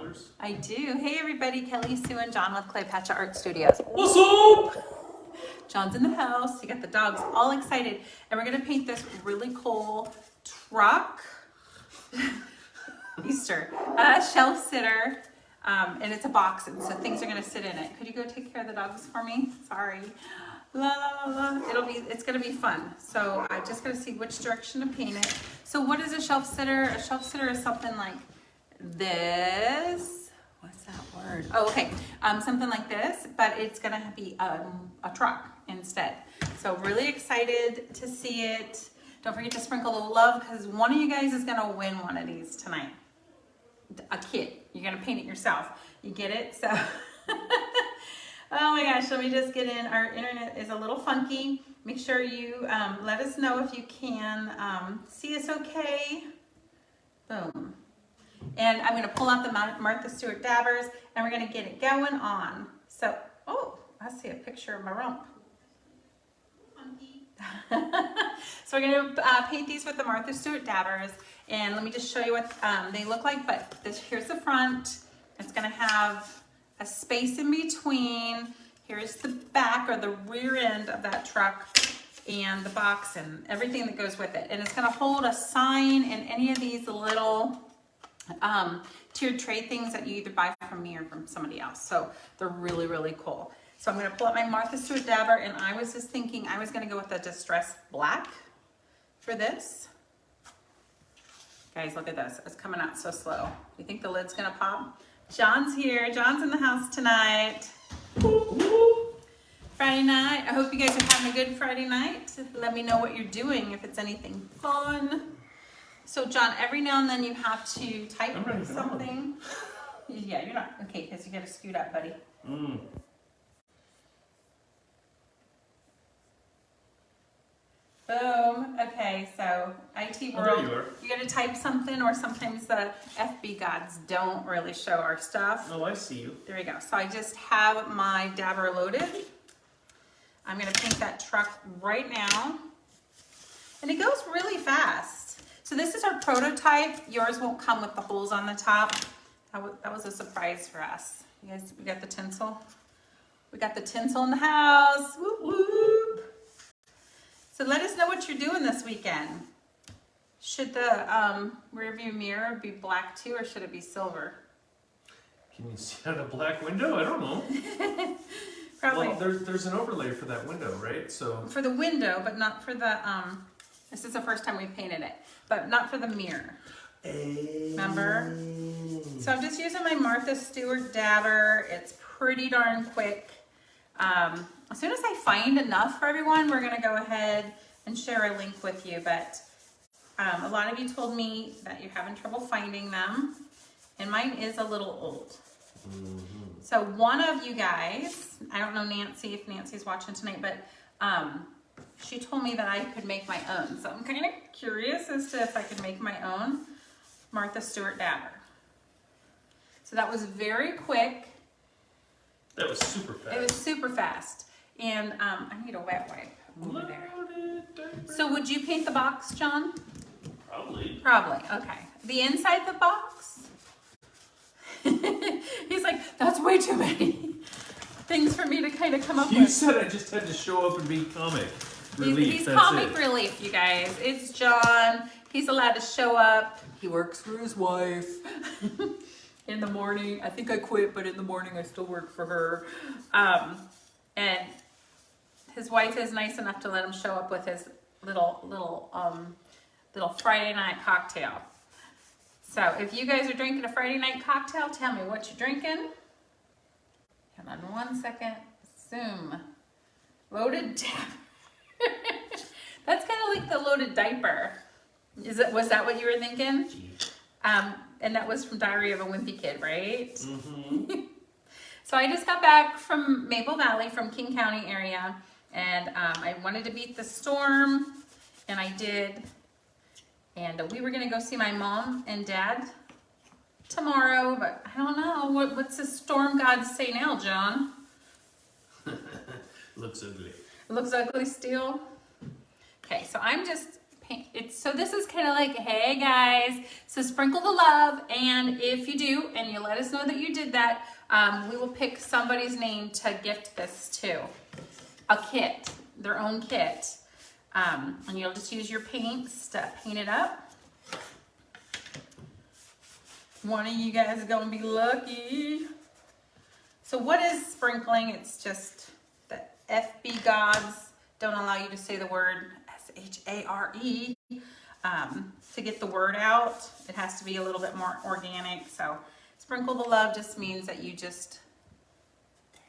colors? I do. Hey everybody, Kelly, Sue, and John with Claypatcha Art Studios. What's up? John's in the house. You got the dogs all excited. And we're gonna paint this really cool truck. Easter. Shelf sitter. And it's a box, and so things are gonna sit in it. Could you go take care of the dogs for me? Sorry. La la la la. It's gonna be fun. So I'm just gonna see which direction to paint it. So what is a shelf sitter? A shelf sitter is something like this. What's that word? Oh, okay. Something like this, but it's gonna be a truck instead. So really excited to see it. Don't forget to sprinkle the love, because one of you guys is gonna win one of these tonight. A kit. You're gonna paint it yourself. You get it? So oh my gosh, let me just get in. Our internet is a little funky. Make sure you let us know if you can see us okay. Boom. And I'm gonna pull out the Martha Stewart dabbers, and we're gonna get it going on. So, oh, I see a picture of my rump. Funky. So we're gonna paint these with the Martha Stewart dabbers, and let me just show you what they look like. But here's the front. It's gonna have a space in between. Here's the back, or the rear end of that truck, and the box and everything that goes with it. And it's gonna hold a sign and any of these little tiered tray things that you either buy from me or from somebody else. So they're really, really cool. So I'm gonna pull out my Martha Stewart dabber, and I was just thinking I was gonna go with the Distress Black for this. Guys, look at this. It's coming out so slow. You think the lid's gonna pop? John's here. John's in the house tonight. Friday night. I hope you guys are having a good Friday night. Let me know what you're doing, if it's anything fun. So John, every now and then you have to type something. Yeah, you're not, okay, because you gotta scoot up, buddy. Boom. Okay, so IT world, you gotta type something, or sometimes the FB gods don't really show our stuff. Oh, I see you. There you go. So I just have my dabber loaded. I'm gonna paint that truck right now. And it goes really fast. So this is our prototype. Yours won't come with the holes on the top. That was a surprise for us. You guys, we got the tinsel. We got the tinsel in the house. Whoop, whoop. So let us know what you're doing this weekend. Should the rear view mirror be black too, or should it be silver? Can you see out a black window? I don't know. Probably. Well, there's an overlay for that window, right? So for the window, but not for the this is the first time we painted it, but not for the mirror. Remember? So I'm just using my Martha Stewart dabber. It's pretty darn quick. As soon as I find enough for everyone, we're gonna go ahead and share a link with you. But a lot of you told me that you're having trouble finding them, and mine is a little old. So one of you guys, I don't know Nancy, if Nancy's watching tonight, but she told me that I could make my own. So I'm kind of curious as to if I could make my own Martha Stewart dabber. So that was very quick. that was super fast. It was super fast. And I need a wet wipe over there. So would you paint the box, John? Probably. Probably, okay. The inside the box? He's like, that's way too many things for me to kind of come up with. You said I just had to show up and be comic relief. He's That's comic it. relief, you guys. It's John. He's allowed to show up. He works for his wife in the morning. I think I quit, but in the morning I still work for her. And his wife is nice enough to let him show up with his little Friday night cocktail. So if you guys are drinking a Friday night cocktail, tell me what you're drinking. Hold on 1 second. Zoom. Loaded diaper. That's kind of like the loaded diaper. Was that what you were thinking? And that was from Diary of a Wimpy Kid, right? Mm-hmm. So I just got back from Maple Valley, from King County area, and I wanted to beat the storm, and I did. And we were gonna go see my mom and dad tomorrow, but I don't know. What's the storm gods say now, John? Looks ugly. It looks ugly still. Okay, so I'm just paint. So this is kind of like, hey guys, so sprinkle the love, and if you do, and you let us know that you did that, we will pick somebody's name to gift this to. A kit, their own kit. And you'll just use your paints to paint it up. One of you guys is gonna be lucky. So what is sprinkling? It's just the FB gods don't allow you to say the word S-H-A-R-E to get the word out. It has to be a little bit more organic. So sprinkle the love just means that you just, there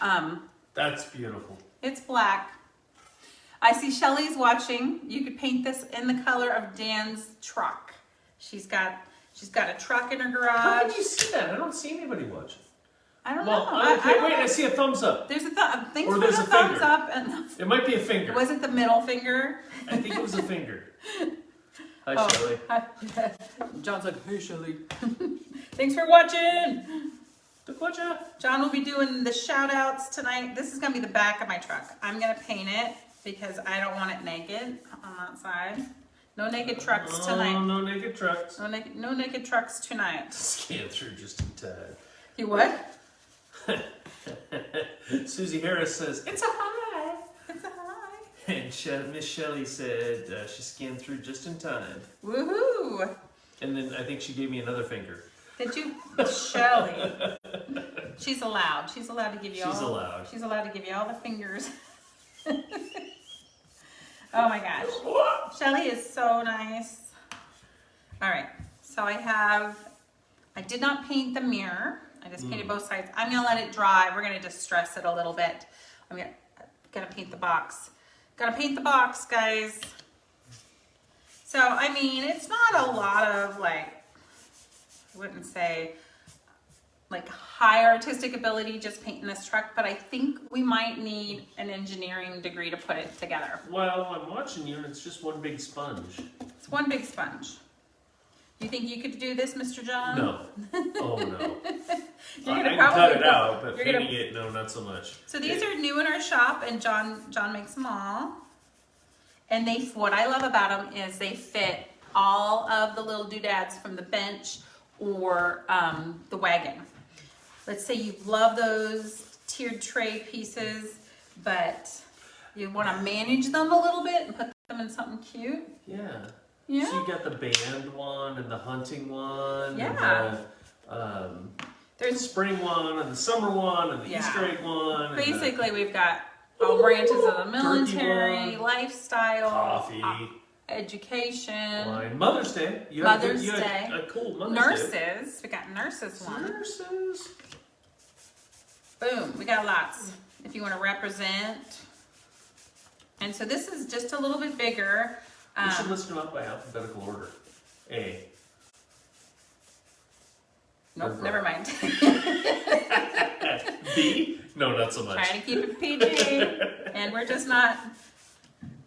you go. That's beautiful. It's black. I see Shelly's watching. You could paint this in the color of Dan's truck. She's got a truck in her How garage. can you see that? I don't see anybody watching. I don't Well, know. okay, I don't wait, know. I see a thumbs up. There's a thanks Or for there's the a thumbs finger. up. And It might be a finger. was it the middle finger? I think it was a finger. Hi, Oh, Shelly. hi. John's like, hey Shelly. Thanks for watching. The pleasure. John will be doing the shout outs tonight. This is gonna be the back of my truck. I'm gonna paint it because I don't want it naked on that side. No naked trucks tonight. Oh, no naked trucks. No naked trucks tonight. Scan through just in time. You what? Susie Harris says, it's a hi. It's a hi. And Miss Shelley said she scanned through just in time. Woohoo! And then I think she gave me another finger. Did you, Shelly? She's allowed. She's allowed to give you all. She's allowed. She's allowed to give you all the fingers. Oh my gosh. Shelly is so nice. All right. So I did not paint the mirror. I just painted both sides. I'm gonna let it dry. We're gonna distress it a little bit. I'm gonna paint the box. Gotta paint the box, guys. So, I mean, it's not a lot of like, I wouldn't say like high artistic ability just painting this truck, but I think we might need an engineering degree to put it together. Well, I'm watching you and it's just one big sponge. It's one big sponge. Do you think you could do this, Mr. John? No. Oh, no. You're I gonna can cut probably it out, but you're painting gonna- it, no, not so much. So these are new in our shop, and John makes them all. And what I love about them is they fit all of the little doodads from the bench or the wagon. Let's say you love those tiered tray pieces, but you want to manage them a little bit and put them in something cute. Yeah. Yeah. So you got the band one and the hunting one. Yeah. And the There's spring one and the summer one and the Yeah. Easter egg one. basically we've got all branches of the military, one. lifestyle, Coffee. education, Wine. Mother's Day. You had Mother's you had Day. a cool Mother's Day. nurses. We got nurses one. Nurses. Boom, we got lots. If you want to represent. And so this is just a little bit bigger. We should list them up by alphabetical order. A. Nope, Or never mind. B? No, not so much. Trying to keep it PG. And we're just not,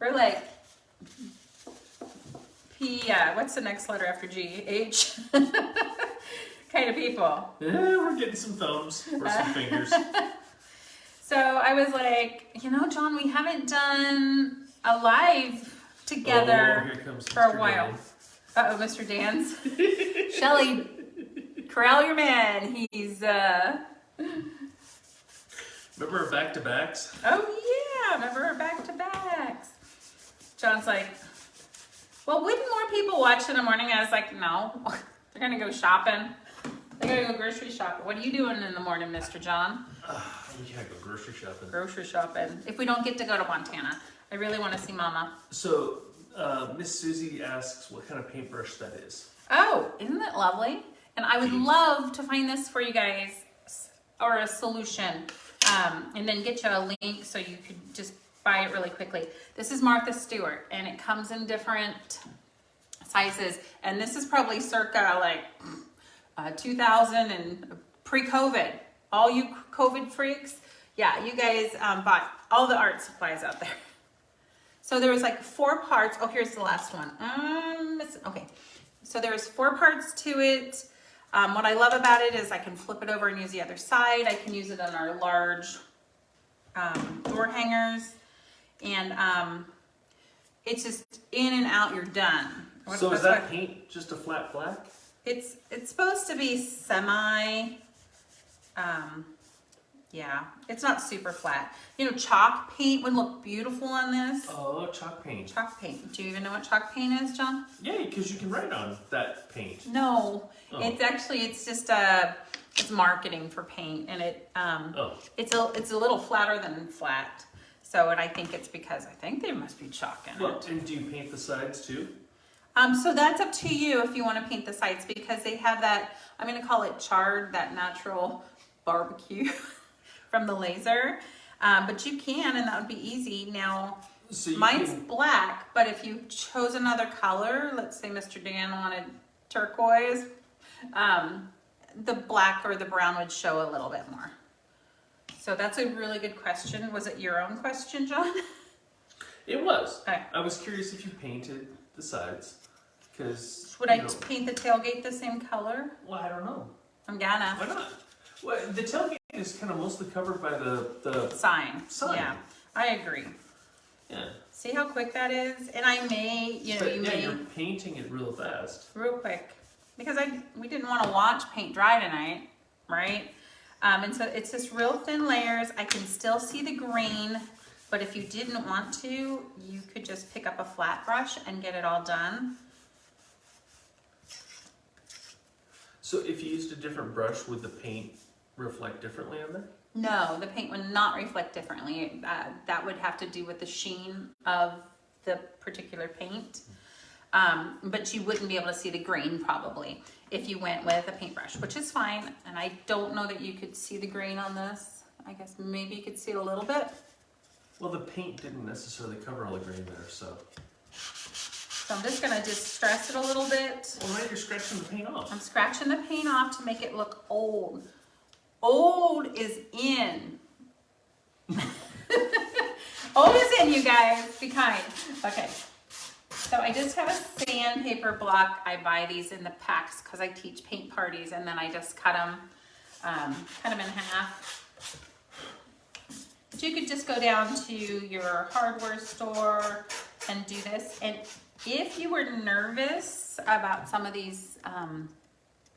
we're like P, what's the next letter after G? H? Kind of people. Yeah, we're getting some thumbs or some fingers. So I was like, John, we haven't done a live together Oh, here comes for a Mr. while. Dan. Uh-oh, Mr. Dan's. Shelly, corral your man. He's, Remember our back-to-backs? oh yeah, remember our back-to-backs. John's like, well, wouldn't more people watch in the morning? I was like, no, they're gonna go shopping. They're gonna go grocery shopping. What are you doing in the morning, Mr. John? We gotta go grocery shopping. Grocery shopping. If we don't get to go to Montana, I really want to see Mama. So, Miss Susie asks what kind of paintbrush that is. Oh, isn't that lovely? And I would love to find this for you guys, or a solution, and then get you a link so you could just buy it really quickly. This is Martha Stewart, and it comes in different sizes. And this is probably circa like 2000 and pre-COVID. All you COVID freaks, yeah, you guys bought all the art supplies out there. So there was like 4 parts. Oh, here's the last one. Okay, so there's 4 parts to it. What I love about it is I can flip it over and use the other side. I can use it on our large door hangers. And it's just in and out, you're done. So is That's that what- paint just a flat black? It's supposed to be semi, yeah, it's not super flat. You know, chalk paint would look beautiful on this. Oh, chalk paint. Chalk paint. Do you even know what chalk paint is, John? Yeah, because you can write on that paint. No, Oh. it's just it's marketing for paint, and Oh. it's a little flatter than flat. So, and I think it's because I think there must be chalk in Well, it. and do you paint the sides too? So that's up to you if you want to paint the sides, because they have that, I'm going to call it charred, that natural barbecue from the laser. But you can, and that would be easy. Now, So you mine's can, black, but if you chose another color, let's say Mr. Dan wanted turquoise, the black or the brown would show a little bit more. So that's a really good question. Was it your own question, John? it was. Okay. I was curious if you painted the sides, because Would I paint the tailgate the same color? Well, I don't know. I'm gonna. Why not? Well, the tailgate is kind of mostly covered by the Sign. Sign. Yeah, I agree. yeah. See how quick that is? And I may, But you yeah, may, you're painting it real fast. real quick, because we didn't want to watch paint dry tonight, right? And so it's just real thin layers. I can still see the grain, but if you didn't want to, you could just pick up a flat brush and get it all done. So if you used a different brush, would the paint reflect differently on there? No, the paint would not reflect differently. That would have to do with the sheen of the particular paint. But you wouldn't be able to see the grain probably if you went with a paintbrush, which is fine. And I don't know that you could see the grain on this. I guess maybe you could see it a little bit. Well, the paint didn't necessarily cover all the grain there, so. So I'm just gonna distress it a little bit. Well, now you're scratching the paint off. I'm scratching the paint off to make it look old. Old is in. Old is in, you guys. Be kind. Okay. So I just have a sandpaper block. I buy these in the packs because I teach paint parties, and then I just cut them in half. But you could just go down to your hardware store and do this. And if you were nervous about some of these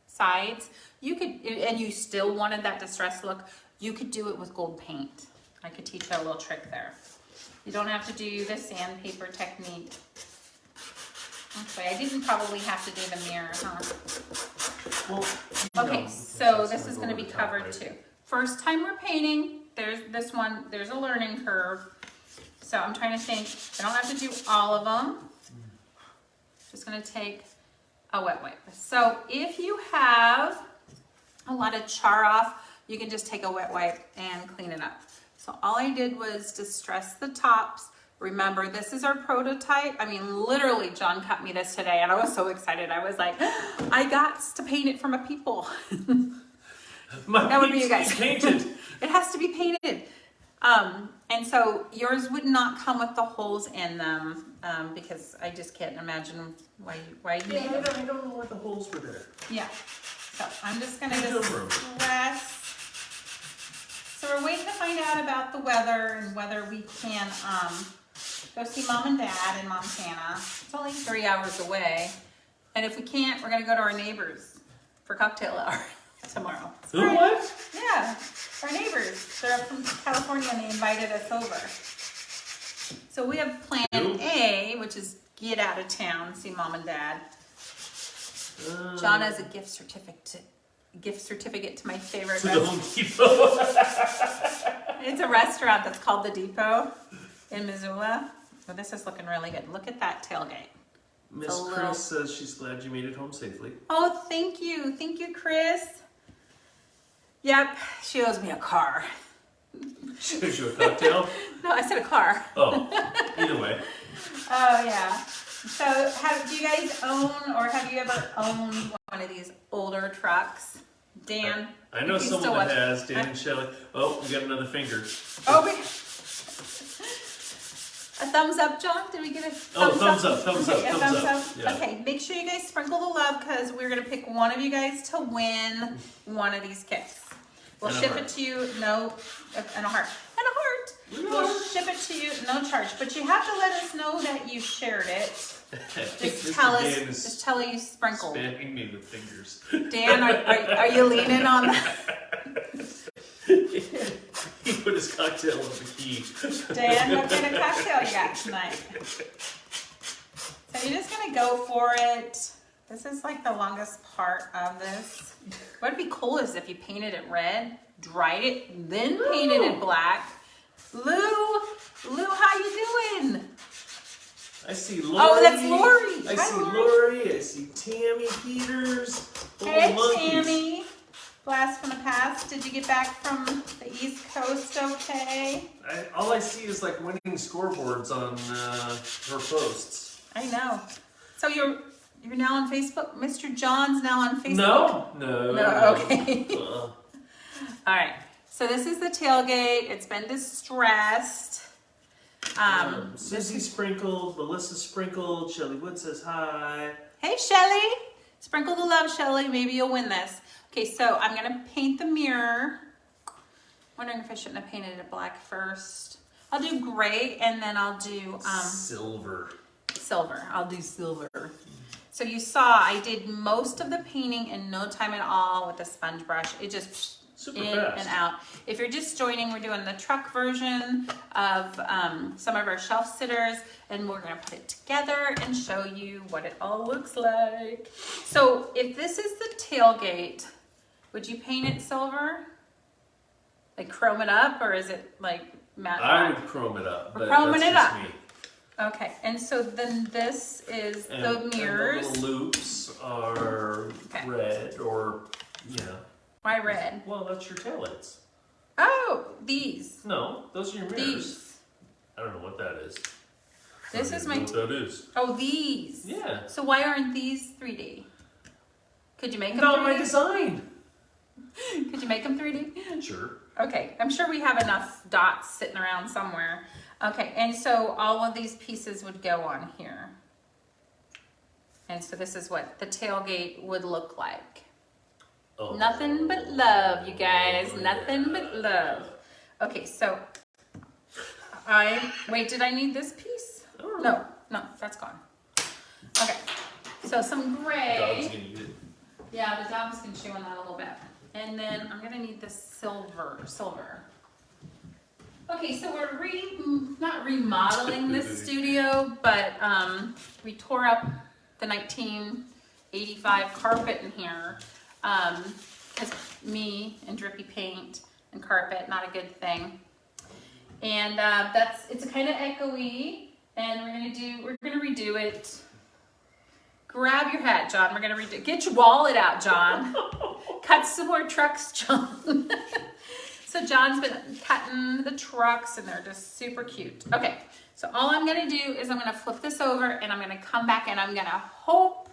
sides, you could, and you still wanted that distressed look, you could do it with gold paint. I could teach you a little trick there. You don't have to do the sandpaper technique. Okay, I didn't probably have to do the mirror, huh? Well, Okay, no, so because this that's is gonna gonna go be over the top, covered right? too. First time we're painting, there's this one, there's a learning curve. So I'm trying to think, I don't have to do all of them. Just gonna take a wet wipe. So if you have a lot of char off, you can just take a wet wipe and clean it up. So all I did was distress the tops. Remember, this is our prototype. I mean, literally, John cut me this today, and I was so excited. I was like, I got to paint it for my people. That would be you guys. Painted. It has to be painted. And so yours would not come with the holes in them, because I just can't imagine why you Yeah, need I them. don't know why the holes were there. Yeah. So I'm just gonna There's no just room. press. So we're waiting to find out about the weather and whether we can go see mom and dad in Montana. It's only 3 hours away. And if we can't, we're gonna go to our neighbors for cocktail hour tomorrow. It's Who, great. what? Yeah, our neighbors. They're from California and they invited us over. So we have plan Who? A, which is get out of town, see mom and dad. John has a gift certificate to my favorite To the restaurant. Home Depot. It's a restaurant that's called The Depot in Missoula. Well, this is looking really good. Look at that tailgate. Miss It's a little- Chris says she's glad you made it home safely. Oh, thank you. Thank you, Chris. Yep, she owes me a car. She gives you a cocktail. No, I said a car. Oh, either way. Oh, yeah. So, do you guys own, or have you ever owned one of these older trucks? Dan? I know if you still someone that watch- has. Dan and Shelley. Oh, we got another finger. Oh, a thumbs up, John? Did we get a thumbs Thumbs up, thumbs Okay, up, a thumbs thumbs up. Yeah. Okay, make sure you guys sprinkle the love because we're going to pick one of you guys to win one of these kits. We'll And a ship heart. it to you. No, and a heart. And a heart. We'll ship it to you, no charge, but you have to let us know that you shared it. Just tell us, just tell us you sprinkled. Spamming me with fingers. Dan, are you leaning on that? He put his cocktail in the key. Dan, what kind of cocktail you got tonight? So you're just gonna go for it. This is like the longest part of this. What'd be cool is if you painted it red, dried it, then painted it black. Lou, how you doing? I see Lori. Oh, that's Lori. I Hi, see Lori. Lori. I see Tammy Peters. Hey, monkeys. Tammy. Blast from the past. Did you get back from the East Coast okay? All I see is like winning scoreboards on her posts. I know. So you're now on Facebook? Mr. John's now on Facebook? No. Okay. All right. So this is the tailgate. It's been distressed. Susie sprinkled, Melissa sprinkled, Shelly Wood says hi. Hey, Shelly. Sprinkle the love, Shelly. Maybe you'll win this. Okay, so I'm going to paint the mirror. Wondering if I shouldn't have painted it black first. I'll do gray and then I'll do silver. Silver. I'll do silver. So you saw I did most of the painting in no time at all with the sponge brush. It just Super in fast. and out. If you're just joining, we're doing the truck version of some of our shelf sitters, and we're gonna put it together and show you what it all looks like. So if this is the tailgate, would you paint it silver? Like chrome it up, or is it like matte I black? would chrome it up. We're But chroming that's it just up. Me. Okay, and so then this is And, the mirrors. And the little loops are Okay. red or, yeah. Why red? Well, that's your taillights. Oh, these. No, those are your mirrors. These. I don't know what that is. This I is don't my. know what that is. Oh, these. Yeah. So why aren't these 3D? Could you make them Not 3D? my design. Could you make them 3D? Sure. Okay, I'm sure we have enough dots sitting around somewhere. Okay, and so all of these pieces would go on here. And so this is what the tailgate would look like. Oh. Nothing but love, you guys. Nothing but love. Okay, so wait, did I need this piece? No, that's gone. Okay, so some gray. Dog's gonna eat it. Yeah, the dog's gonna chew on that a little bit. And then I'm gonna need the silver. Okay, so we're not remodeling this studio, but we tore up the 1985 carpet in here. Because me and drippy paint and carpet, not a good thing. And it's kind of echoey, and we're gonna redo it. Grab your hat, John. We're gonna redo. Get your wallet out, John. Cut some more trucks, John. So John's been cutting the trucks, and they're just super cute. Okay, so all I'm gonna do is I'm gonna flip this over, and I'm gonna come back, and I'm gonna hope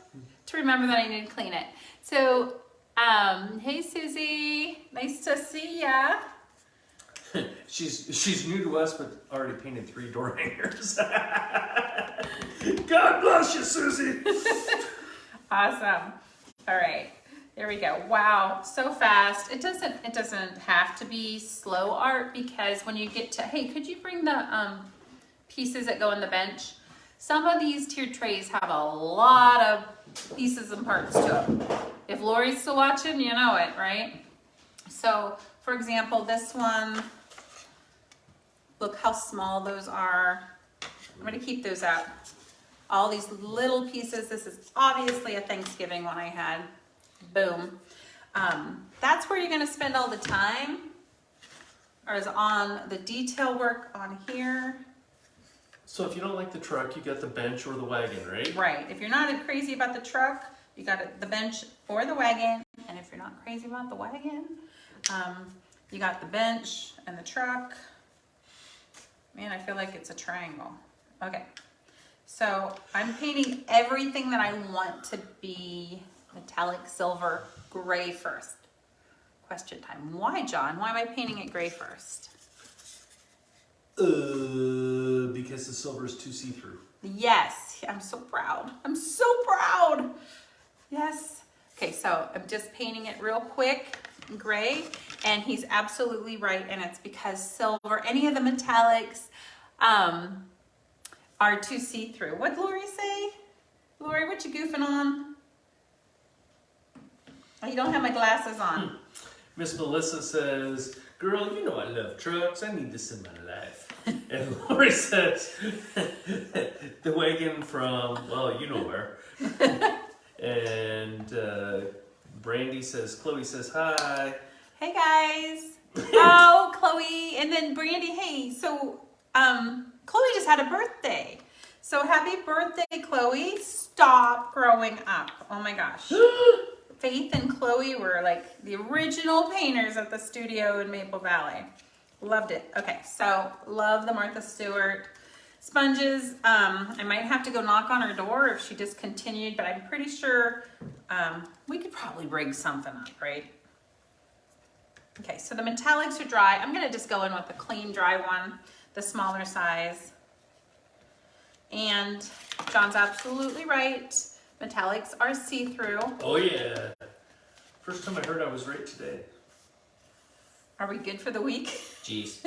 to remember that I need to clean it. So, hey Susie, nice to see ya. She's new to us, but already painted 3 door hangers. God bless you, Susie. Awesome. All right, there we go. Wow, so fast. It doesn't have to be slow art, because when you get to, hey, could you bring the pieces that go on the bench? Some of these tiered trays have a lot of pieces and parts to them. If Lori's still watching, you know it, right? So, for example, this one, look how small those are. I'm gonna keep those up. All these little pieces, this is obviously a Thanksgiving one I had. Boom. That's where you're gonna spend all the time, or is on the detail work on here. So if you don't like the truck, you got the bench or the wagon, right? Right, if you're not crazy about the truck, you got the bench or the wagon. And if you're not crazy about the wagon, you got the bench and the truck. Man, I feel like it's a triangle. Okay, so I'm painting everything that I want to be metallic silver gray first. Question time. Why, John? Why am I painting it gray first? Because the silver is too see-through. Yes, I'm so proud. I'm so proud. Yes. Okay, so I'm just painting it real quick. gray, and he's absolutely right, and it's because silver, any of the metallics are too see-through. What'd Lori say? Lori, what you goofing on? Oh, you don't have my glasses on. Miss Melissa says, girl, you know I love trucks. I need this in my life. And Lori says, the wagon from, well, you know where. And Brandy says, Chloe says, hi. Hey guys. Oh, Chloe. And then Brandy, hey, so Chloe just had a birthday. So happy birthday, Chloe. Stop growing up. Oh my gosh. Faith and Chloe were like the original painters at the studio in Maple Valley. Loved it. Okay, so love the Martha Stewart sponges. I might have to go knock on her door if she discontinued, but I'm pretty sure we could probably rig something up, right? Okay, so the metallics are dry. I'm gonna just go in with the clean, dry one, the smaller size. And John's absolutely right. Metallics are see-through. Oh yeah. First time I heard I was right today. Are we good for the week? Jeez.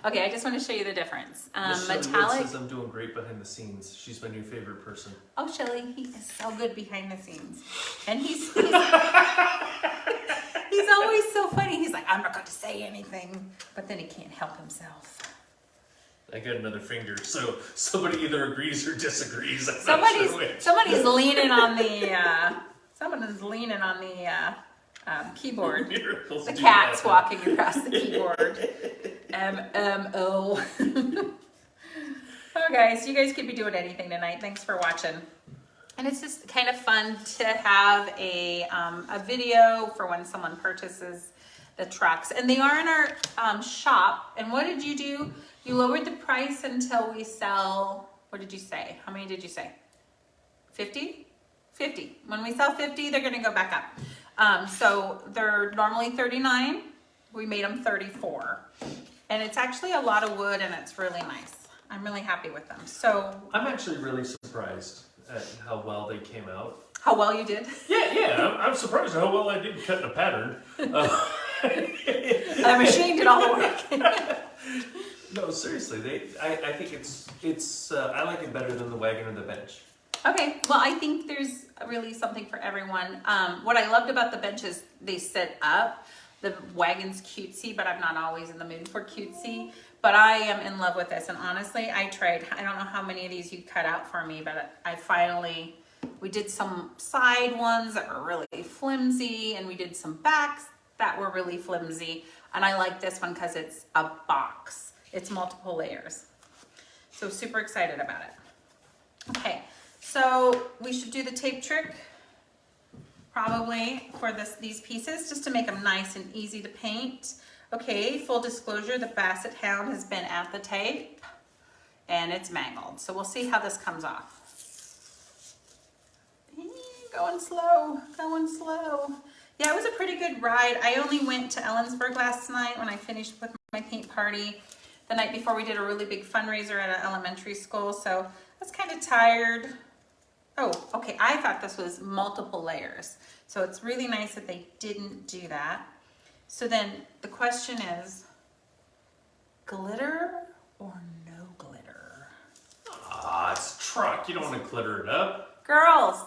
Okay, I just want to show you the difference. Miss Shelley Wood Metallic. says I'm doing great behind the scenes. She's my new favorite person. Oh, Shelly, he is so good behind the scenes. And he's always so funny. He's like, I'm not going to say anything. But then he can't help himself. I got another finger, so somebody either agrees or disagrees. I'm not sure which. Somebody's leaning on the keyboard. Miracles The do cat's happen. walking across the keyboard. Oh, guys, you guys could be doing anything tonight. Thanks for watching. And it's just kind of fun to have a video for when someone purchases the trucks. And they are in our shop. And what did you do? You lowered the price until we sell, what did you say? How many did you say? 50? 50. When we sell 50, they're going to go back up. So they're normally $39. We made them $34. And it's actually a lot of wood and it's really nice. I'm really happy with them. So I'm actually really surprised at how well they came out. how well you did. Yeah, I'm surprised how well I did cut in a pattern. The machine did all the work. No, seriously, I think it's I like it better than the wagon or the bench. Okay, well, I think there's really something for everyone. What I loved about the bench is they sit up. The wagon's cutesy, but I'm not always in the mood for cutesy. But I am in love with this, and honestly, I tried. I don't know how many of these you cut out for me, but we did some side ones that were really flimsy, and we did some backs that were really flimsy. And I like this one because it's a box. It's multiple layers. So super excited about it. Okay, so we should do the tape trick probably for these pieces just to make them nice and easy to paint. Okay, full disclosure, the Basset Hound has been at the tape and it's mangled. So we'll see how this comes off. Going slow, going slow. Yeah, it was a pretty good ride. I only went to Ellensburg last night when I finished with my paint party. The night before we did a really big fundraiser at an elementary school, so I was kind of tired. Oh, okay, I thought this was multiple layers. So it's really nice that they didn't do that. So then the question is, glitter or no glitter? Ah, it's a truck. You don't want to glitter it up. Girls,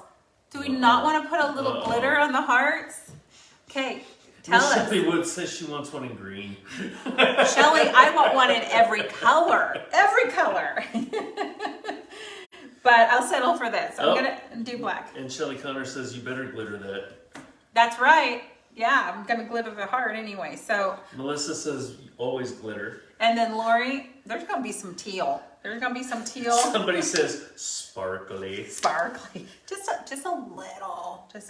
do we not want to put a little glitter on the hearts? Okay, tell Miss us. Shelley Wood says she wants one in green. Shelly, I want one in every color. Every color. But I'll settle for this. I'm gonna do black. And Shelly Connor says you better glitter that. That's right. Yeah, I'm gonna glitter the heart anyway. So, Melissa says always glitter. and then Lori, there's gonna be some teal. There's gonna be some teal. Somebody says sparkly. Sparkly. Just a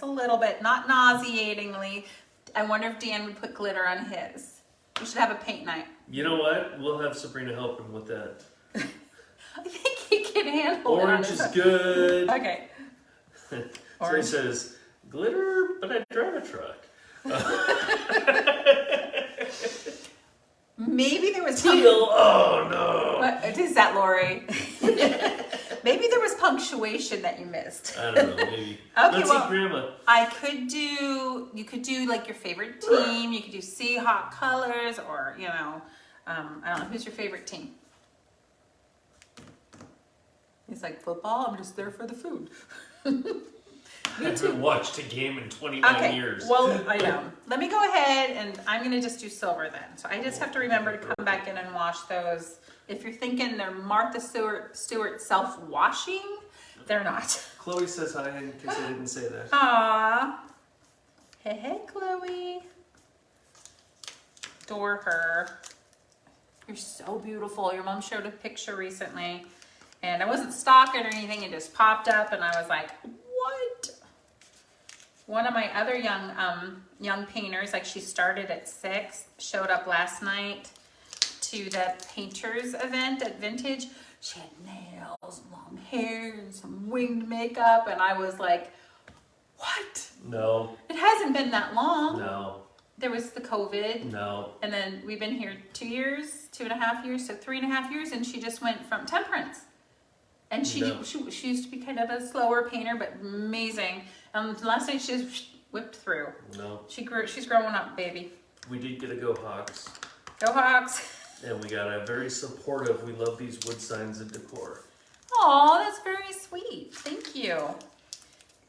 little bit, not nauseatingly. I wonder if Dan would put glitter on his. We should have a paint night. You know what? We'll have Sabrina help him with that. I think he can handle it. on Orange his is own. good. Okay. So he Orange. says, glitter, but I drive a truck. Maybe there was Teal, oh no. What is that, Lori? Maybe there was punctuation that you missed. I don't know, maybe. Okay, Let's well, see Grandma. you could do like your favorite team. You could do Seahawk colors, or, you know, I don't know, who's your favorite team? He's like, football, I'm just there for the food. I haven't watched a game in 29 years. Well, I know. Let me go ahead and I'm going to just do silver then. So I just have to remember to come back in and wash those. If you're thinking they're Martha Stewart self-washing, they're not. Chloe says hi in case I didn't say that. Aww. Hey, hey, Chloe. Adore her. You're so beautiful. Your mom showed a picture recently. And I wasn't stalking or anything. It just popped up and I was like, what? One of my other young painters, like she started at 6, showed up last night to the painters event at Vintage. She had nails, long hair, and some winged makeup, and I was like, what? No. It hasn't been that long. No. There was the COVID. No. And then we've been here 2 years, 2.5 years, so 3.5 years, and she just went from Temperance. And she used to be kind of a slower painter, but amazing. Last night she just whipped through. No. She's growing up, baby. We did get a Go Hawks. Go Hawks. And we got a very supportive, we love these wood signs and decor. Oh, that's very sweet. Thank you.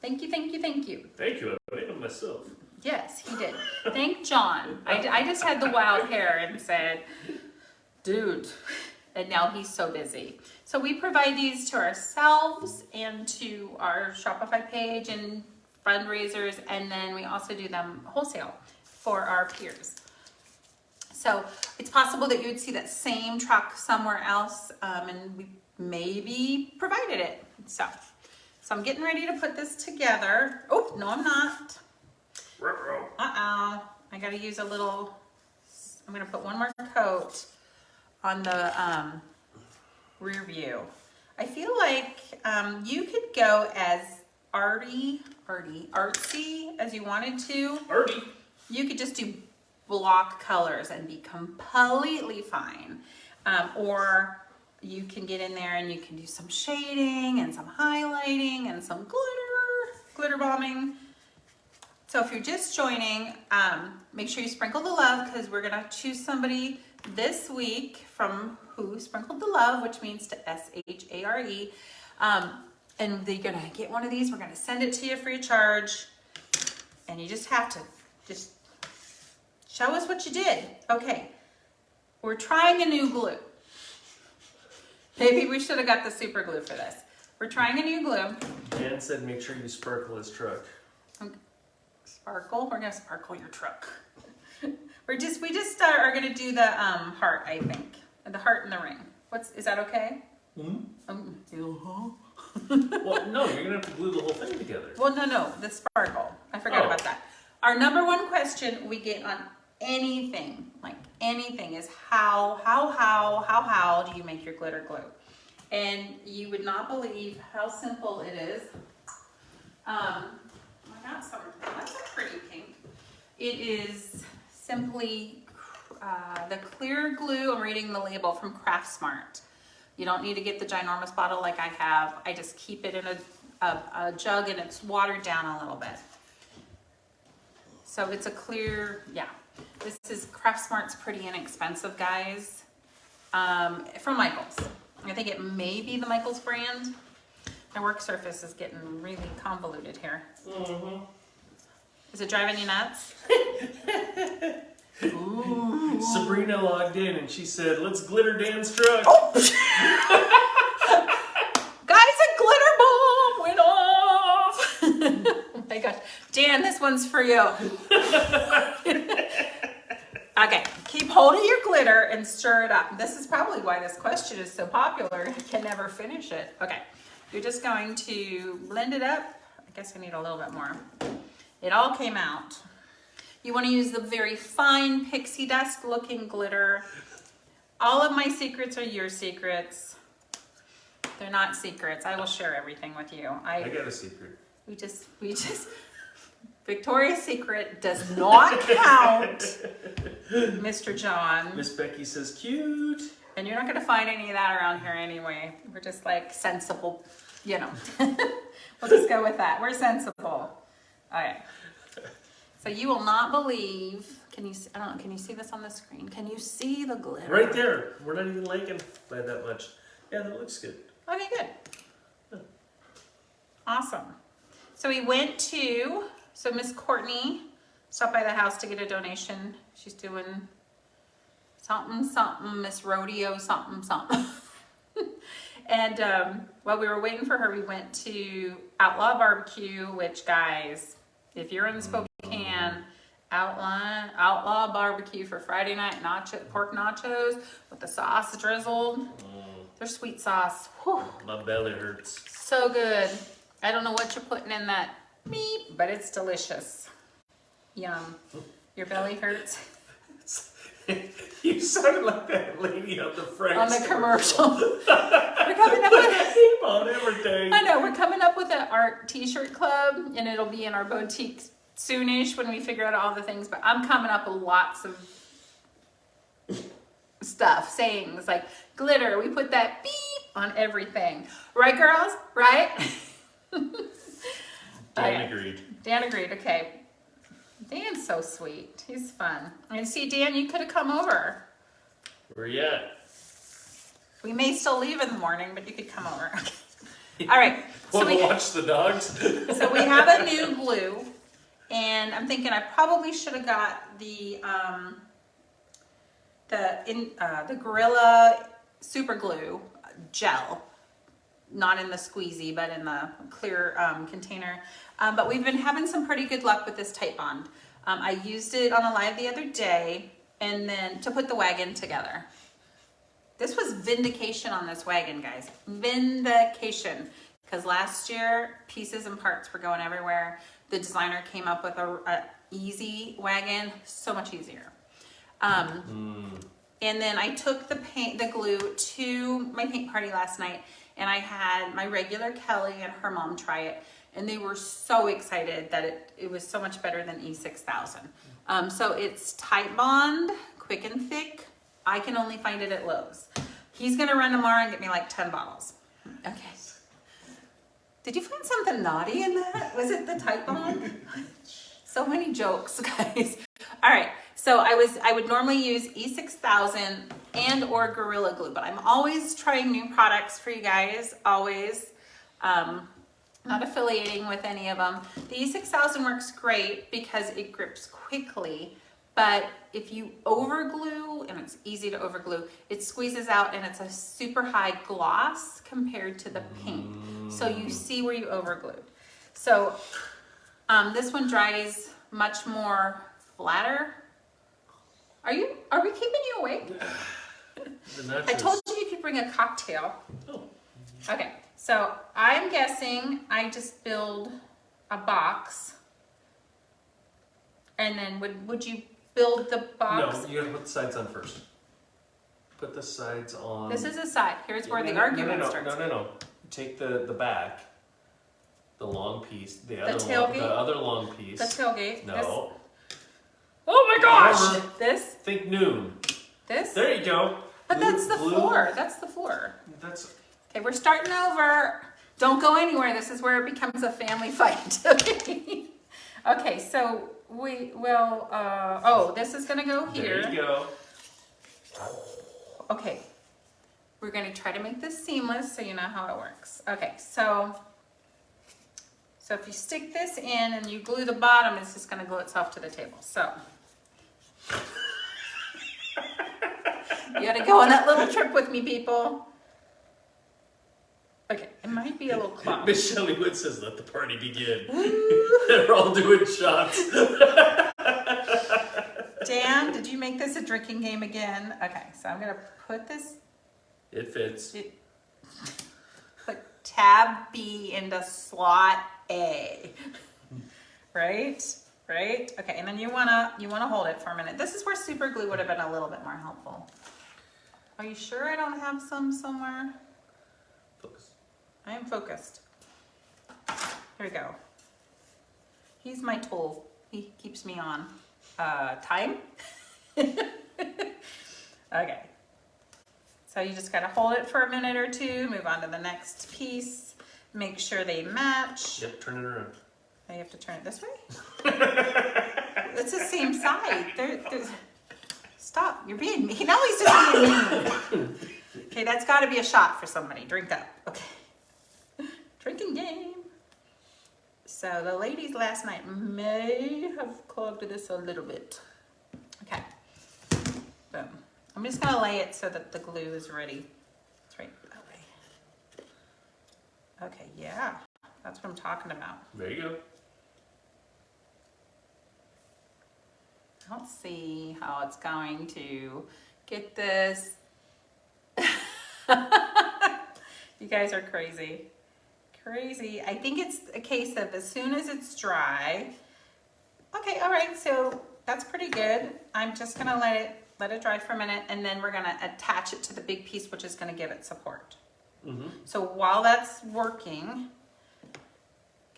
Thank you, thank you, thank you. Thank you, I made them myself. Yes, he did. Thank John. I just had the wild hair and said, dude. And now he's so busy. So we provide these to ourselves and to our Shopify page and fundraisers, and then we also do them wholesale for our peers. So it's possible that you would see that same truck somewhere else, and we maybe provided it. So I'm getting ready to put this together. Oh, no, I'm not. Uh-oh. I gotta use a little, I'm gonna put one more coat on the rear view. I feel like you could go as artsy as you wanted to. Artie. You could just do block colors and be completely fine. Or you can get in there and you can do some shading and some highlighting and some glitter bombing. So if you're just joining, make sure you sprinkle the love, because we're gonna choose somebody this week from who sprinkled the love, which means to SHARE. And they're gonna get one of these. We're gonna send it to you free of charge. And you just have to just show us what you did. Okay, we're trying a new glue. Maybe we should have got the super glue for this. We're trying a new glue. Dan said make sure you sparkle his truck. Sparkle? We're gonna sparkle your truck. we just are gonna do the heart, I think. The heart and the ring. Is that okay? Well, no, you're gonna have to glue the whole thing together. Well, no, the sparkle. I forgot about that. Our number one question we get on anything, like anything, is how do you make your glitter glue? And you would not believe how simple it is. I got some, that's a pretty pink. It is simply the clear glue. I'm reading the label from Craft Smart. You don't need to get the ginormous bottle like I have. I just keep it in a jug and it's watered down a little bit. So it's a clear, yeah. This is Craft Smart's pretty inexpensive, guys. From Michaels. I think it may be the Michaels brand. My work surface is getting really convoluted here. Mm-hmm. Is it driving you nuts? Ooh. Sabrina logged in and she said, let's glitter Dan's truck. Oh. Guys, a glitter bomb went off. Oh my gosh. Dan, this one's for you. Okay, keep hold of your glitter and stir it up. This is probably why this question is so popular. I can never finish it. Okay, you're just going to blend it up. I guess I need a little bit more. It all came out. You want to use the very fine pixie dust looking glitter. All of my secrets are your secrets. They're not secrets. I will share everything with you. I got a secret. We just, Victoria's Secret does not count, Mr. John. Miss Becky says, cute. And you're not gonna find any of that around here anyway. We're just like sensible, you know. We'll just go with that. We're sensible. Okay. So you will not believe, can you, I don't know, can you see this on the screen? Can you see the glitter? Right there. We're not even lagging by that much. Yeah, that looks good. Okay, good. Awesome. So we went to, so Miss Courtney stopped by the house to get a donation. She's doing something, Miss Rodeo, something. And while we were waiting for her, we went to Outlaw Barbecue, which, guys, if you're in Spokane, Outlaw Barbecue for Friday night pork nachos with the sauce drizzled. Their sweet sauce. Whew. My belly hurts. So good. I don't know what you're putting in that meat, but it's delicious. Yum. Your belly hurts? You sounded like that lady on the Frank's On the commercial. We're coming up Put with that name on everything. I know, we're coming up with an art t-shirt club, and it'll be in our boutique soonish when we figure out all the things, but I'm coming up with lots of stuff, sayings like glitter. We put that beep on everything. Right, girls? Right? Dan agreed. Dan agreed, okay. Dan's so sweet. He's fun. And see, Dan, you could have come over. Where you at? We may still leave in the morning, but you could come over. Okay. All right. Want to watch the dogs? So we have a new glue, and I'm thinking I probably should have got the Gorilla Super Glue gel, not in the squeezy, but in the clear container. But we've been having some pretty good luck with this Titebond. I used it on a live the other day, and then to put the wagon together. This was vindication on this wagon, guys. Vindication. Because last year, pieces and parts were going everywhere. The designer came up with a easy wagon, so much easier. And then I took the glue to my paint party last night, and I had my regular Kelly and her mom try it, and they were so excited that it was so much better than E6000. So it's Titebond, quick and thick. I can only find it at Lowe's. He's gonna run tomorrow and get me like 10 bottles. Okay. Did you find something naughty in that? Was it the Titebond? So many jokes, guys. All right, so I would normally use E6000 and or Gorilla Glue, but I'm always trying new products for you guys, always. Not affiliating with any of them. The E6000 works great because it grips quickly, but if you overglue, and it's easy to overglue, it squeezes out and it's a super high gloss compared to the paint. So you see where you overglued. So this one dries much more flatter. Are we keeping you awake? I told you you could bring a cocktail. Oh. Okay, so I'm guessing I just build a box. And then would you build the box? No, you gotta put the sides on first. Put the sides on. This is a side. Here's where the argument starts. No. Take the back, the long piece, the other long piece. The tailgate. No. This. Oh my gosh! Remember, This? Think noon. This? There you go. But Blue, that's the blue. floor. That's the floor. That's. Okay, we're starting over. Don't go anywhere. This is where it becomes a family fight. Okay. Okay, so we will, this is gonna go here. There you go. Okay, we're gonna try to make this seamless so you know how it works. Okay, so if you stick this in and you glue the bottom, it's just gonna glue itself to the table. So you gotta go on that little trip with me, people. Okay, it might be a little clogged. Miss Shelley Wood says, "Let the party begin." They're all doing shots. Dan, did you make this a drinking game again? Okay, so I'm gonna put this. It fits. Put tab B into slot A. Right? Okay, and then you wanna hold it for a minute. This is where super glue would have been a little bit more helpful. Are you sure I don't have some somewhere? Focus. I am focused. Here we go. He's my tool. He keeps me on time. Okay. So So you just gotta hold it for a minute or two, move on to the next piece, make sure they match. Yep, turn it around. Now you have to turn it this way? It's the same side. Stop, you're being mean. Now he's just being mean. Okay, that's gotta be a shot for somebody. Drink up. Okay. Drinking game. So the ladies last night may have clogged this a little bit. Okay. Boom. I'm just gonna lay it so that the glue is ready. It's right that way. Okay, yeah. That's what I'm talking about. There you go. I don't see how it's going to get this. You guys are crazy. Crazy. I think it's a case of as soon as it's dry. Okay, all right, so that's pretty good. I'm just gonna let it dry for a minute, and then we're gonna attach it to the big piece, which is gonna give it support. Mm-hmm. So while that's working,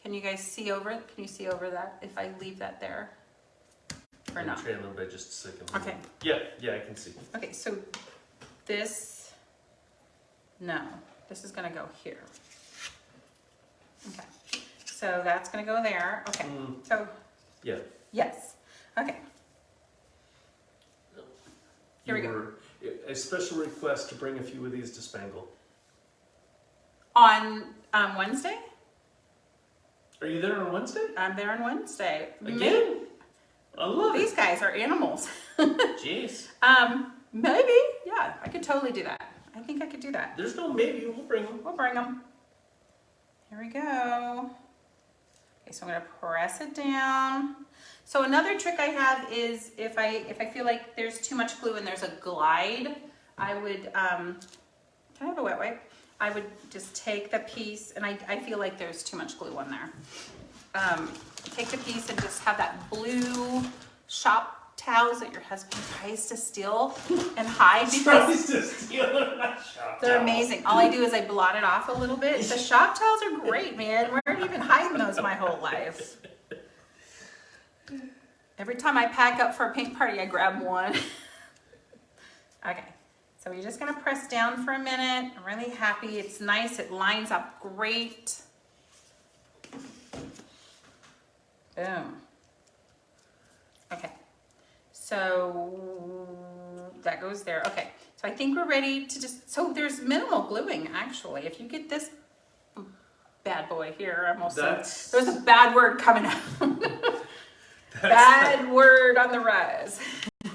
can you guys see over it? Can you see over that if I leave that there? Or not? Try a little bit, just a second. Okay. Yeah, I can see. Okay, so this, no, this is gonna go here. Okay, so that's gonna go there. Okay, so Yeah. yes. Okay, here we go. A special request to bring a few of these to Spangle. On Wednesday? Are you there on Wednesday? I'm there on Wednesday. Again? I love These it. guys are animals. Jeez. Maybe, yeah, I could totally do that. I think I could do that. There's no maybe. We'll bring them. We'll bring them. Here we go. Okay, so I'm gonna press it down. So another trick I have is if I feel like there's too much glue and there's a glide, I would, can I have a wet wipe? I would just take the piece, and I feel like there's too much glue on there. Take the piece and just have that blue shop towels that your husband tries to steal and hide because they're amazing. All I do is I blot it off a little bit. The shop towels are great, man. We weren't even hiding those my whole life. Every time I pack up for a paint party, I grab one. Okay, so you're just gonna press down for a minute. I'm really happy. It's nice. It lines up great. Boom. Okay, so that goes there. Okay, so I think we're ready to just, so there's minimal gluing actually. If you get this bad boy here, I'm also, there's a bad word coming out. Bad word on the rise.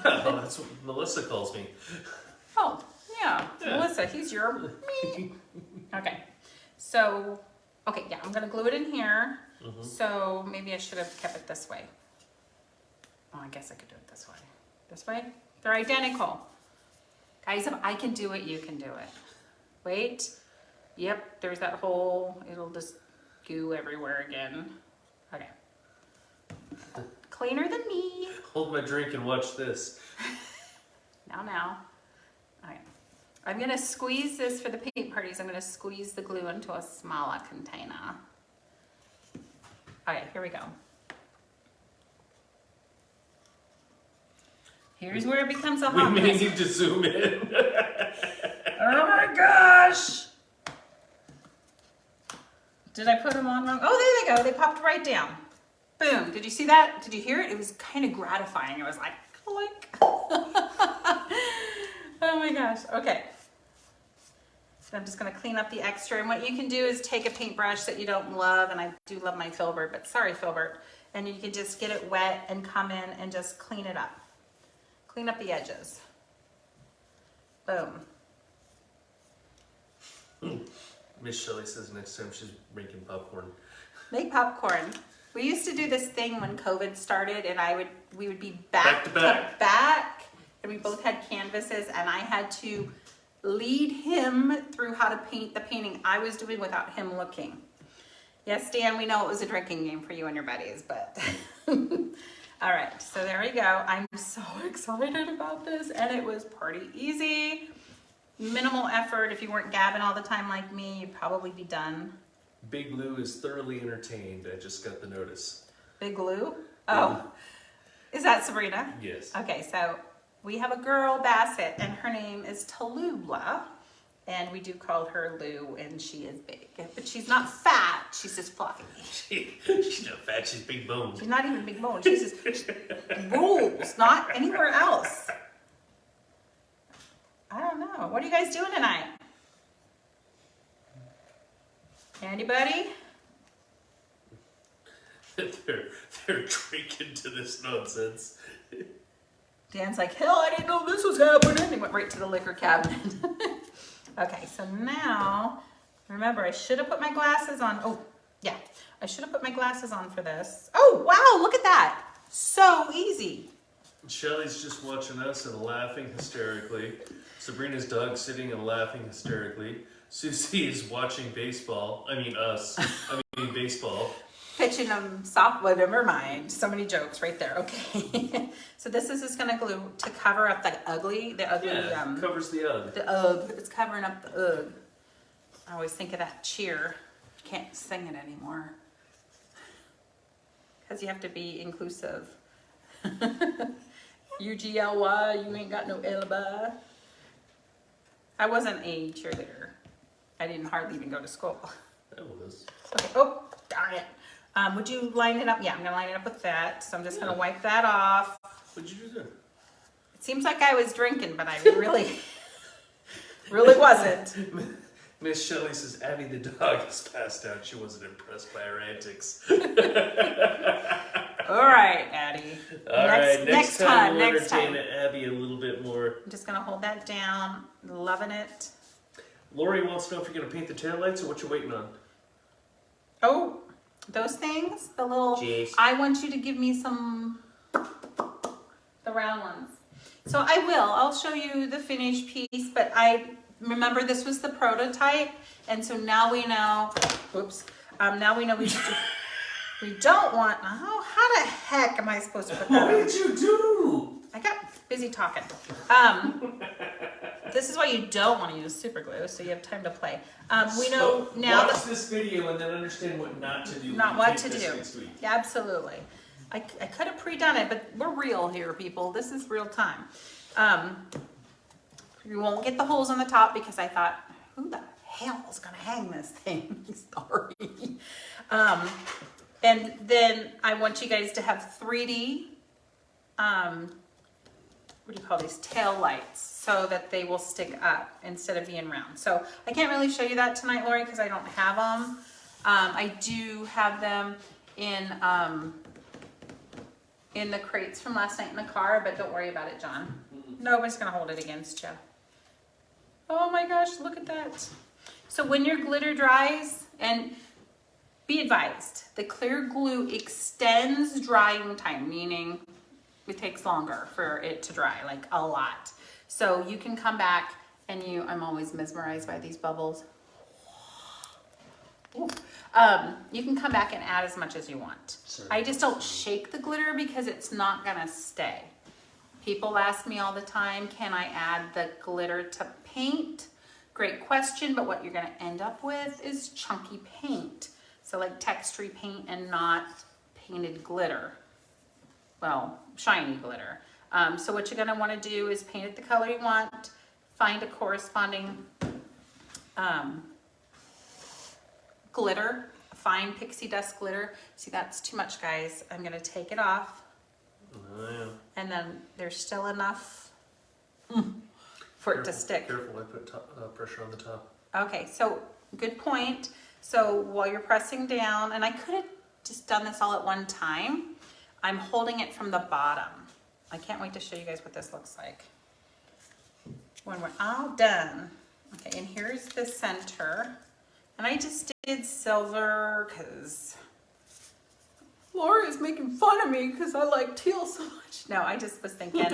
Well, that's what Melissa calls me. Oh, yeah. Melissa, he's your me. Okay, so, okay, yeah, I'm gonna glue it in here. So maybe I should have kept it this way. Oh, I guess I could do it this way. This way? They're identical. Guys, if I can do it, you can do it. Wait. Yep, there's that hole. It'll just goo everywhere again. Okay. Cleaner than me. Hold my drink and watch this. Now. Okay. I'm gonna squeeze this for the paint parties. I'm gonna squeeze the glue into a smaller container. Okay, here we go. Here's where it becomes a hot We may mess. need to zoom in. Oh my gosh! Did I put them on wrong? Oh, there they go. They popped right down. Boom. Did you see that? Did you hear it? It was kind of gratifying. It was like, click. Oh my gosh. Okay. So I'm just going to clean up the extra. And what you can do is take a paintbrush that you don't love. And I do love my Filbert, but sorry, Filbert. And you can just get it wet and come in and just clean it up. Clean up the edges. Boom. Miss Shelley says next time she's making popcorn. Make popcorn. We used to do this thing when COVID started, and we would be back to back, and we both had canvases, and I had to lead him through how to paint the painting I was doing without him looking. Yes, Dan, we know it was a drinking game for you and your buddies, but all right, so there we go. I'm so excited about this, and it was pretty easy. Minimal effort. If you weren't gabbing all the time like me, you'd probably be done. Big Lou is thoroughly entertained. I just got the notice. Big Lou? Oh, is that Sabrina? Yes. Okay, so we have a girl, Bassett, and her name is Tallulah. And we do call her Lou, and she is big. But she's not fat, she's just fluffy. She's not fat, she's big boned. She's not even big bone, she's just rules, not anywhere else. I don't know. What are you guys doing tonight? Anybody? They're drinking to this nonsense. Dan's like, hell, I didn't know this was happening. He went right to the liquor cabinet. Okay, so now, remember, I should have put my glasses on. Oh, yeah, I should have put my glasses on for this. Oh, wow, look at that. So easy. Shelly's just watching us and laughing hysterically. Sabrina's dog sitting and laughing hysterically. Susie is watching baseball. I mean us. I mean baseball. Pitching them soft, well, never mind. So many jokes right there. Okay. So this is just gonna glue to cover up the ugly, Yeah, covers the ugh. the ugh. It's covering up the ugh. I always think of that cheer. Can't sing it anymore. Because you have to be inclusive. UGLY, you ain't got no alibi. I wasn't a cheerleader. I didn't hardly even go to school. That was. Okay, oh, darn it. Would you line it up? Yeah, I'm gonna line it up with that. So I'm just gonna wipe that off. What'd you do there? It seems like I was drinking, but I really, really wasn't. Miss Shelley says Abby the dog is passed out. She wasn't impressed by her antics. All right, Addie. All right, next time we'll next time. entertain Abby a little bit more. I'm just gonna hold that down. Loving it. Lori wants to know if you're gonna paint the taillights or what you're waiting on. Oh, those things, the little. Jeez. I want you to give me some, the round ones. So I will. I'll show you the finished piece, but I remember this was the prototype, and so now we know. Oops. Now we know we don't want. Oh, how the heck am I supposed to put that? What did you do? I got busy talking. This is why you don't want to use super glue, so you have time to play. We know now watch this video and then understand what not to do. not what to do. Next week. Yeah, absolutely. I could have pre-done it, but we're real here, people. This is real time. You won't get the holes on the top because I thought, who the hell is going to hang this thing? Sorry. And then I want you guys to have 3D, what do you call these, tail lights, so that they will stick up instead of being round. So I can't really show you that tonight, Lori, because I don't have them. I do have them in the crates from last night in the car, but don't worry about it, John. Nobody's gonna hold it against you. Oh my gosh, look at that. So when your glitter dries, and be advised, the clear glue extends drying time, meaning it takes longer for it to dry, like a lot. So you can come back and I'm always mesmerized by these bubbles. Ooh. You can come back and add as much as you want. Sorry. I just don't shake the glitter because it's not gonna stay. People ask me all the time, can I add the glitter to paint? Great question, but what you're gonna end up with is chunky paint. So like texture paint and not painted glitter. Well, shiny glitter. So what you're gonna wanna do is paint it the color you want, find a corresponding glitter, fine pixie dust glitter. See, that's too much, guys. I'm gonna take it off. Oh, yeah. And then there's still enough for it to stick. Careful, I put pressure on the top. Okay, so good point. So while you're pressing down, and I could have just done this all at one time, I'm holding it from the bottom. I can't wait to show you guys what this looks like when we're all done. Okay, and here's the center. And I just did silver because Laura is making fun of me because I like teal so much. No, I just was thinking,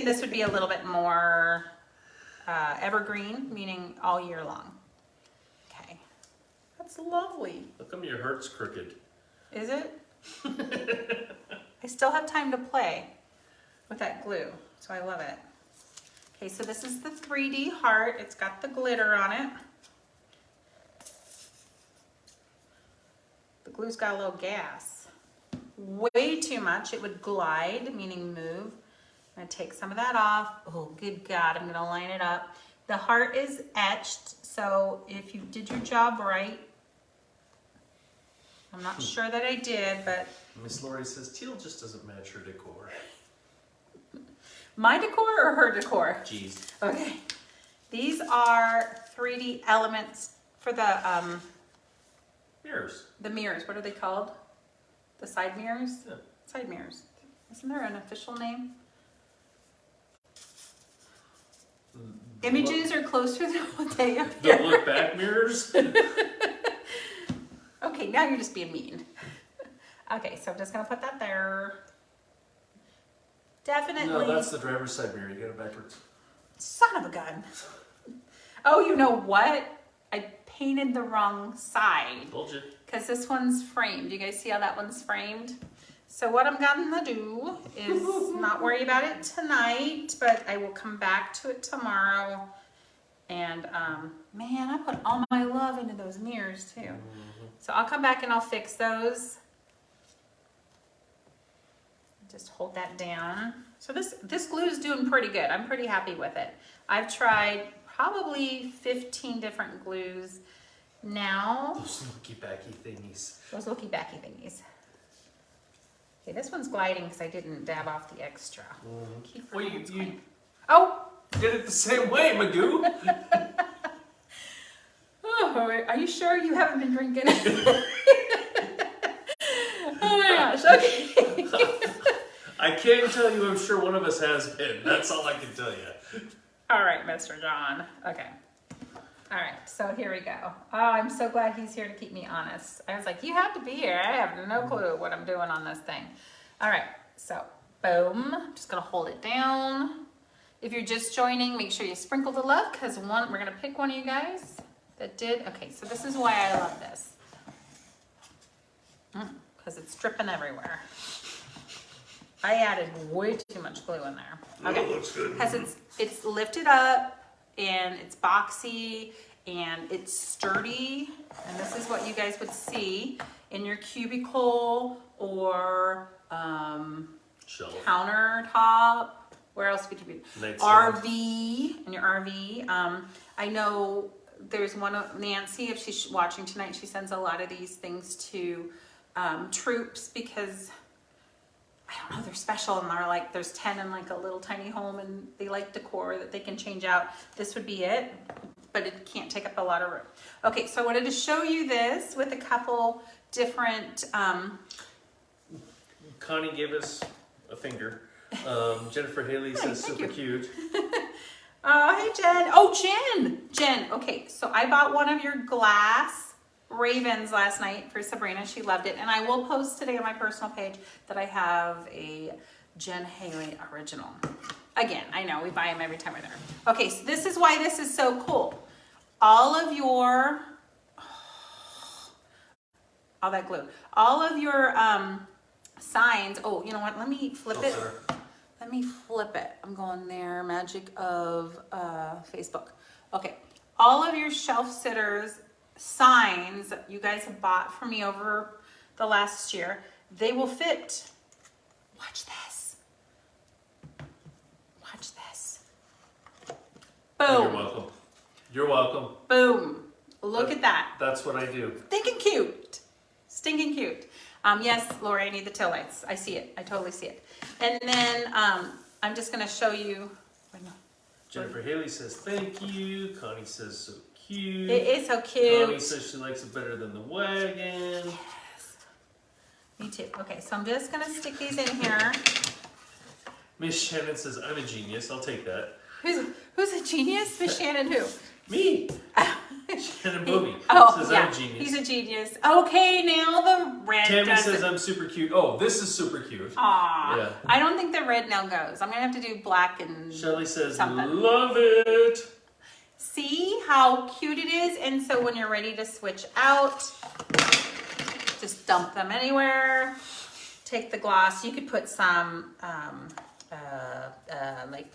this would be a little bit more evergreen, meaning all year long. Okay, that's lovely. How come your heart's crooked? Is it? I still have time to play with that glue, so I love it. Okay, so this is the 3D heart. It's got the glitter on it. The glue's got a little gas. Way too much, it would glide, meaning move. I'm gonna take some of that off. Oh, good God, I'm gonna line it up. The heart is etched, so if you did your job right, I'm not sure that I did, but Miss Lori says teal just doesn't match her decor. my decor or her decor? Jeez. Okay. These are 3D elements for Mirrors. the mirrors. What are they called? The side mirrors? Yeah. Side mirrors. Isn't there an official name? Images are closer than what they The appear. look back mirrors. Okay, now you're just being mean. Okay, so I'm just gonna put that there. Definitely. No, that's the driver's side mirror. You got it backwards. Son of a gun. Oh, you know what? I painted the wrong side Told you. because this one's framed. You guys see how that one's framed? So what I'm gonna do is not worry about it tonight, but I will come back to it tomorrow. And man, I put all my love into those mirrors too. So I'll come back and I'll fix those. Just hold that down. So this glue is doing pretty good. I'm pretty happy with it. I've tried probably 15 different glues now. Those looky backy thingies. Those looky backy thingies. Okay, this one's gliding because I didn't dab off the extra. Keep Well, forgetting it's you gliding. Oh! did it the same way, Magoo. Oh, are you sure you haven't been drinking? Oh my gosh, okay. I can't tell you. I'm sure one of us has been. That's all I can tell you. All right, Mr. John. Okay. All right, so here we go. Oh, I'm so glad he's here to keep me honest. I was like, you have to be here. I have no clue what I'm doing on this thing. All right, so boom. Just gonna hold it down. If you're just joining, make sure you sprinkle the love because we're gonna pick one of you guys that did. Okay, so this is why I love this. Because it's dripping everywhere. I added way too much glue in there. Okay, looks good. because it's lifted up and it's boxy and it's sturdy, and this is what you guys would see in your cubicle or Shelf. countertop. Where else would you be? Nightstand. RV, in your RV. I know there's one of Nancy, if she's watching tonight, she sends a lot of these things to troops because I don't know, they're special and they're like, there's 10 in like a little tiny home and they like decor that they can change out. This would be it, but it can't take up a lot of room. Okay, so I wanted to show you this with a couple different, Connie gave us a finger. Jennifer Haley says thank super you. cute. Oh, hey Jen. Oh, Jen. Okay, so I bought one of your glass ravens last night for Sabrina. She loved it. And I will post today on my personal page that I have a Jen Haley original. Again, I know we buy them every time we're there. Okay, so this is why this is so cool. All of your, all that glue, all of your signs. Oh, you know what? Let me flip it. Sorry. Let me flip it. I'm going there. Magic of Facebook. Okay. All of your shelf sitters signs that you guys have bought for me over the last year, they will fit. Watch this. Watch this. Oh, you're Boom. welcome. You're welcome. Boom. Look at that. That's what I do. Stinking cute. Stinking cute. Yes, Lori, I need the tail lights. I see it. I totally see it. And then I'm just going to show you. Jennifer Haley says thank you. Connie says so cute. It is so Connie cute. says she likes it better than the wagon. Yes. Me too. Okay, so I'm just going to stick these in here. Miss Shannon says I'm a genius. I'll take that. Who's a genius? Miss Shannon who? Me. Shannon Booby Oh, says yeah. I'm a genius. He's a genius. Okay, now the red Tammy doesn't. says I'm super cute. Oh, this is super cute. Aw. Yeah. I don't think the red now goes. I'm going to have to do black and Shelly says something. love it. See how cute it is? And so when you're ready to switch out, just dump them anywhere. Take the gloss. You could put some like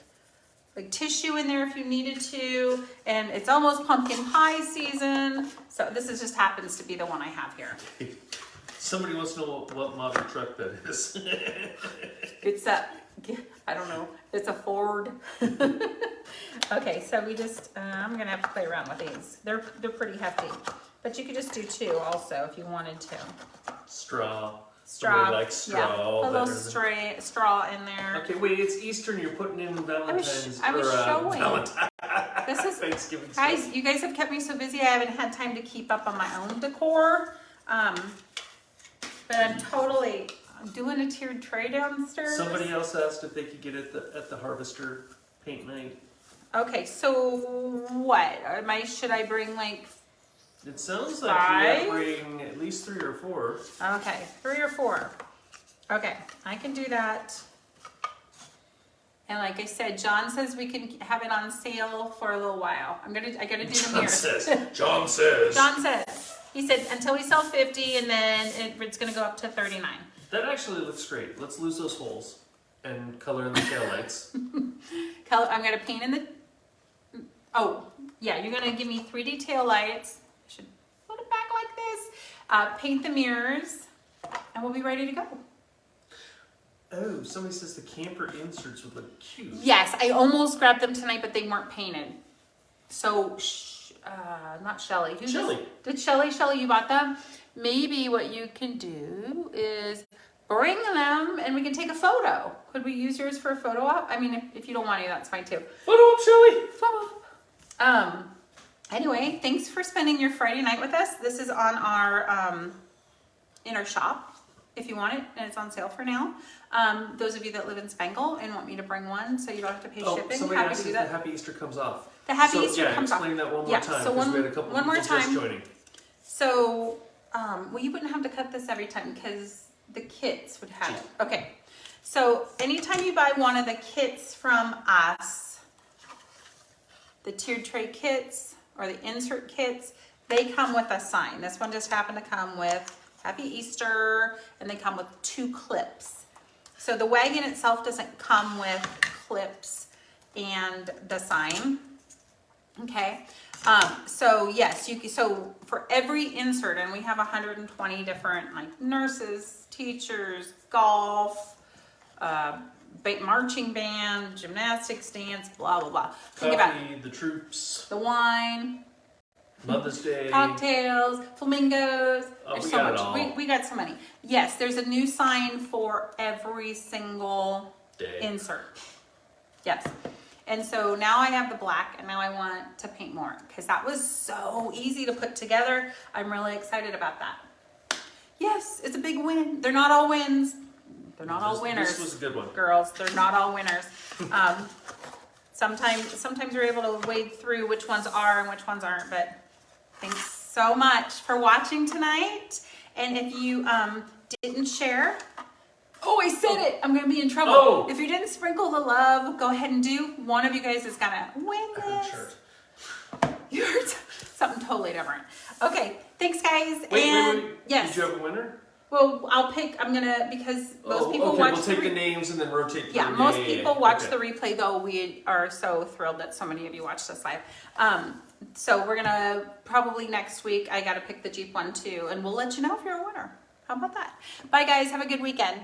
tissue in there if you needed to. And it's almost pumpkin pie season. So this just happens to be the one I have here. Somebody wants to know what model truck that is. It's a I don't know. It's a Ford. Okay, so we just, I'm gonna have to play around with these. They're pretty hefty, but you could just do 2 also if you wanted to. Straw. Straw, Somebody likes yeah, straw. a little better than- straw in there. Okay, wait, it's Easter and you're putting in Valentine's I was showing. Valentine. This is, Thanksgiving guys, stuff. you guys have kept me so busy. I haven't had time to keep up on my own decor. But I'm totally doing a tiered tray downstairs. Somebody else asked if they could get it at the Harvester paint night. Okay, so what? Should I bring like, It sounds like 5? you gotta bring at least 3 or 4. okay, 3 or 4. Okay, I can do that. And like I said, John says we can have it on sale for a little while. I gotta do the John mirrors. says. John says. John says. He said until we sell 50 and then it's gonna go up to 39. That actually looks great. Let's lose those holes and color in the taillights. I'm gonna paint in the, oh, yeah, you're gonna give me 3D tail lights. I should put it back like this. Paint the mirrors, and we'll be ready to go. Oh, somebody says the camper inserts would look cute. Yes, I almost grabbed them tonight, but they weren't painted. So, not Shelly. Shelly. Did Shelly, you bought them? Maybe what you can do is bring them and we can take a photo. Could we use yours for a photo op? I mean, if you don't want to, that's fine too. Photo up, Shelly. Photo op. Anyway, thanks for spending your Friday night with us. This is on our inner shop if you want it, and it's on sale for now. Those of you that live in Spangle and want me to bring one so you don't have to pay shipping, somebody happy asked to do if the that. Happy Easter comes off. The Happy Easter comes off. Explain that one more Yeah, time so because we had a couple one more people just time. joining. So, well, you wouldn't have to cut this every time because the kits would have it. Okay, so anytime you buy one of the kits from us, the tiered tray kits or the insert kits, they come with a sign. This one just happened to come with Happy Easter, and they come with 2 clips. So the wagon itself doesn't come with clips and the sign. Okay, so yes, so for every insert, and we have 120 different like nurses, teachers, golf, marching band, gymnastics, dance, blah blah blah. Think about it. Coffee, the troops, The wine, Mother's Day. cocktails, flamingos. Oh, There's we so got it much. all. We got so many. Yes, there's a new sign for every single Day. insert. Yes. And so now I have the black, and now I want to paint more because that was so easy to put together. I'm really excited about that. Yes, it's a big win. They're not all wins. They're not all winners. This was a good one. Girls, they're not all winners. Sometimes you're able to wade through which ones are and which ones aren't, but thanks so much for watching tonight. And if you didn't share, oh, I said it, I'm gonna be in trouble. Oh. If you didn't sprinkle the love, go ahead and do. One of you guys is gonna win this. Shirt. You're something totally different. Okay, thanks guys. Wait. Yes. Did you have a winner? Well, I'll pick, because most people watch we'll take the names and then rotate through. Yeah, most people watch Okay. the replay, though we are so thrilled that so many of you watched us live. So we're gonna probably next week, I gotta pick the Jeep one too, and we'll let you know if you're a winner. How about that? Bye guys, have a good weekend.